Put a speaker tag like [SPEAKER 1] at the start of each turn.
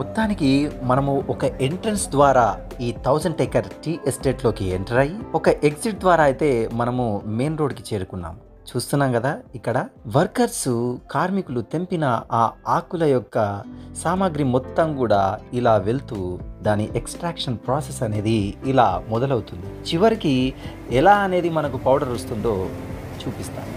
[SPEAKER 1] మొత్తానికి మనము ఒక ఎంట్రన్స్ ద్వారా ఈ 1000 ఎకర్ టీ ఎస్టేట్లోకి ఎంటర్ అయ్యి ఒక ఎగ్జిట్ ద్వారా అయితే మనము మెయిన్ రోడ్కి చేరుకున్నాం. చూస్తున్నాం కదా, ఇక్కడ వర్కర్స్ కార్మికులు తెంపిన ఆ ఆకుల యొక్క సామాగ్రి మొత్తం కూడా ఇలా వెళ్తూ దాని ఎక్స్ట్రాక్షన్ ప్రాసెస్ అనేది ఇలా మొదలవుతుంది. చివరికి ఎలా అనేది మనకు పౌడర్ వస్తుందో చూపిస్తాను.